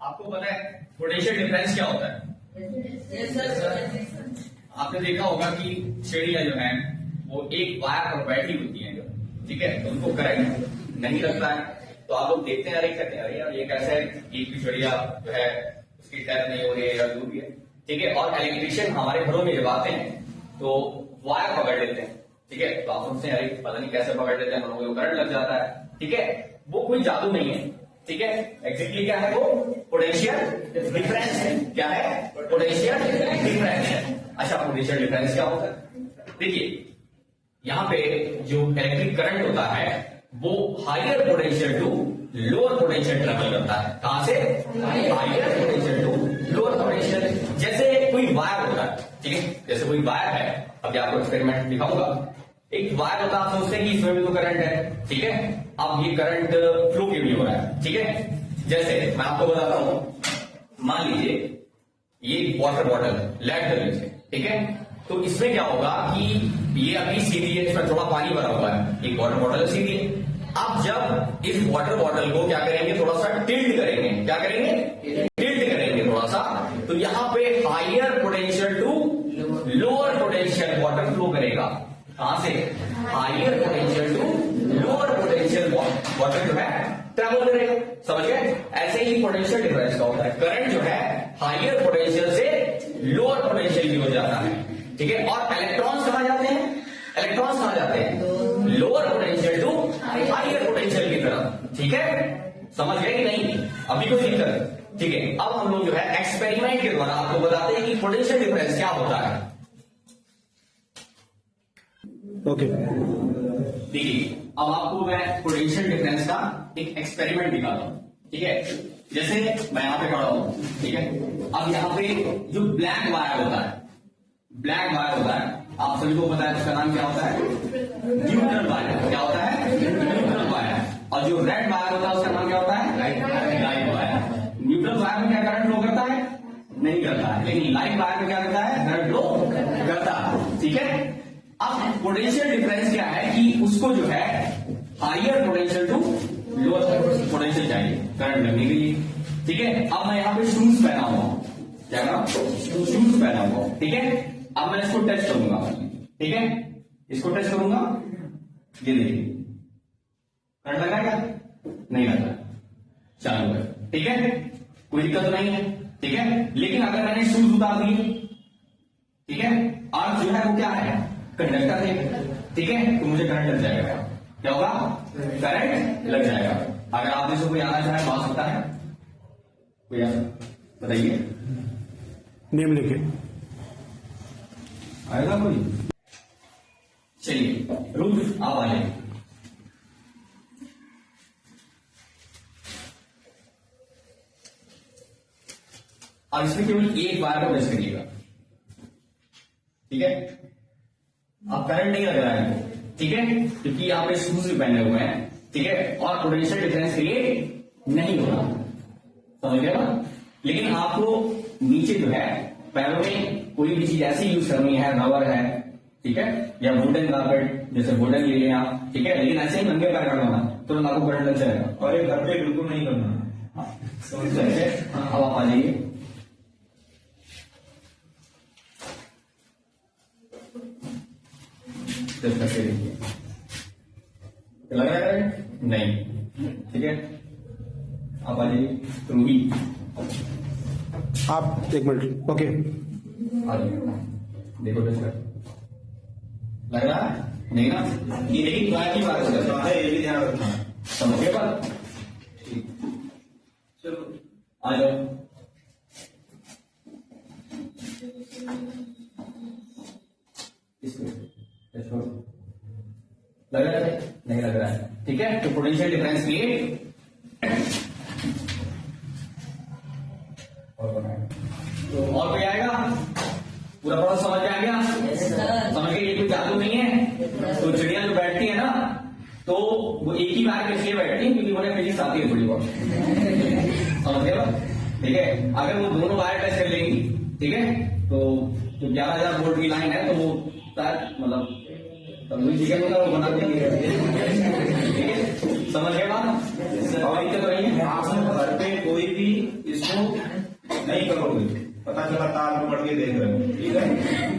आपको पता है पोटेंशियल डिफरेंस क्या होता है? आपने देखा होगा कि चिड़िया जो है वो एक वायर पर बैठी होती है, ठीक है, तो उनको करंट नहीं लगता है। तो आप लोग देखते हैं, अरे कहते हैं अरे यार ये कैसे है, एक भी चिड़िया जो है उसकी डेथ नहीं हो रही है या जो भी है, ठीक है। और इलेक्ट्रिशियन हमारे घरों में जब आते हैं तो वायर पकड़ लेते हैं, ठीक है, तो आप सोचते हैं अरे पता नहीं कैसे पकड़ लेते हैं, हम लोगों को करंट लग जाता है, ठीक है। वो कोई जादू नहीं है, ठीक है। एग्जैक्टली क्या है वो? पोटेंशियल डिफरेंस है। क्या है? पोटेंशियल डिफरेंस है। अच्छा, पोटेंशियल डिफरेंस क्या होता है? देखिए यहां पे जो इलेक्ट्रिक करंट होता है वो higher potential to lower potential travel करता है। कहां से? Higher potential to lower potential. जैसे कोई वायर होता है, ठीक है, जैसे कोई वायर है, अभी आपको एक्सपेरिमेंट दिखाऊंगा। एक वायर होता है, आप सोचते हैं कि इसमें भी तो करंट है, ठीक है। अब ये करंट फ्लो क्यों नहीं हो रहा है, ठीक है। जैसे मैं आपको बताता हूं, मान लीजिए ये वाटर बॉटल लेड कर लीजिए, ठीक है। तो इसमें क्या होगा कि ये अभी सीधी है, इसमें थोड़ा पानी भरा हुआ है, एक वाटर बॉटल सीधी है। अब जब इस वाटर बॉटल को क्या करेंगे, थोड़ा सा टिल्ट करेंगे, क्या करेंगे? टिल्ट करेंगे थोड़ा सा, तो यहां पे higher potential to lower potential water flow करेगा। कहां से? Higher potential to lower potential water जो है ट्रेवल करेगा। समझ गए? ऐसे ही पोटेंशियल डिफरेंस का होता है। करंट जो है हायर पोटेंशियल से लोअर पोटेंशियल की ओर जाता है, ठीक है। और इलेक्ट्रॉन्स कहां जाते हैं? इलेक्ट्रॉन्स कहां जाते हैं? Lower potential to higher potential की तरफ, ठीक है। समझ गए कि नहीं? अभी कोई दिक्कत? ठीक है। अब हम लोग जो है एक्सपेरिमेंट के द्वारा आपको बताते हैं कि पोटेंशियल डिफरेंस क्या होता है। ओके, देखिए अब आपको मैं पोटेंशियल डिफरेंस का एक एक्सपेरिमेंट दिखाता हूं, ठीक है। जैसे मैं यहां पे खड़ा हूं, ठीक है। अब यहां पे जो ब्लैक वायर होता है, ब्लैक वायर होता है, आप सभी को पता है उसका नाम क्या होता है? Neutral wire. क्या होता है? Neutral wire. और जो रेड वायर होता है उसका नाम क्या होता है? Light wire. न्यूट्रल वायर में क्या करंट फ्लो करता है? नहीं करता है, लेकिन लाइट वायर में क्या करता है? करंट फ्लो करता है, ठीक है। अब पोटेंशियल डिफरेंस क्या है कि उसको जो है higher potential to lower potential चाहिए करंट लगने के लिए, ठीक है। अब मैं यहाँ पे शूज पहना हुआ हूं, क्या करा? शूज पहना हुआ हूं, ठीक है। अब मैं इसको टच करूंगा, ठीक है, इसको टच करूंगा, ये देखिए करंट लगा क्या? नहीं लगा, चालू है, ठीक है, कोई दिक्कत तो नहीं है, ठीक है। लेकिन अगर मैंने शूज उतार दिए, ठीक है, अर्थ जो है वो क्या है? कंडक्टर है, ठीक है, तो मुझे करंट लग जाएगा। क्या होगा? करंट लग जाएगा। अगर आप में से कोई आना चाहे तो आ सकता है, कोई आ बताइए, नेम लेके आएगा कोई? चलिए रुद्र आप आ जाइए। अब इसमें केवल एक बार को प्रेस करिएगा, ठीक है। अब करंट नहीं लग रहा है, ठीक है, क्योंकि यहाँ पे शूज भी पहने हुए हैं, ठीक है, और पोटेंशियल डिफरेंस क्रिएट नहीं हो रहा, समझ गए ना। लेकिन आपको नीचे जो है पैरों में कोई भी चीज ऐसी यूज करनी है, रबर है, ठीक है, या वुडन कार्पेट, जैसे वुडन ले लिया, ठीक है, लेकिन ऐसे ही नंगे पैर करना तो आपको करंट लग जाएगा। और ये घर पे बिल्कुल नहीं करना। अब आप आ जाइए। करके देखिए, लग रहा है? नहीं, ठीक है। आप आ जाइए रूही, आप एक मिनट। ओके, आ जाइए, देखो टेस्ट कर, लग रहा है? नहीं ना, ये लेकिन वायर की बात करता है, ये भी ध्यान रखना, समझ गए बात? ठीक, चलो आ जाओ। लग रहा है? नहीं लग रहा है, ठीक है। तो पोटेंशियल डिफरेंस क्रिएट तो और कोई आएगा? पूरा प्रोसेस समझ में आ गया? समझ गए? ये कोई जादू नहीं है। तो चिड़िया जो बैठती है ना, तो वो एक ही बार इसलिए बैठती है क्योंकि उन्हें फिजिक्स आती है थोड़ी बहुत, समझ गए? ठीक है। अगर वो दोनों वायर टच कर लेंगी, ठीक है, तो जो 11,000 वोल्ट की लाइन है तो वो मतलब वो बना देंगे, ठीक है, समझ गए बात? और दिक्कत तो नहीं है। घर पे कोई भी इसको नहीं करोगे, पता चला तार में पड़ के देख रहे हो, ठीक है।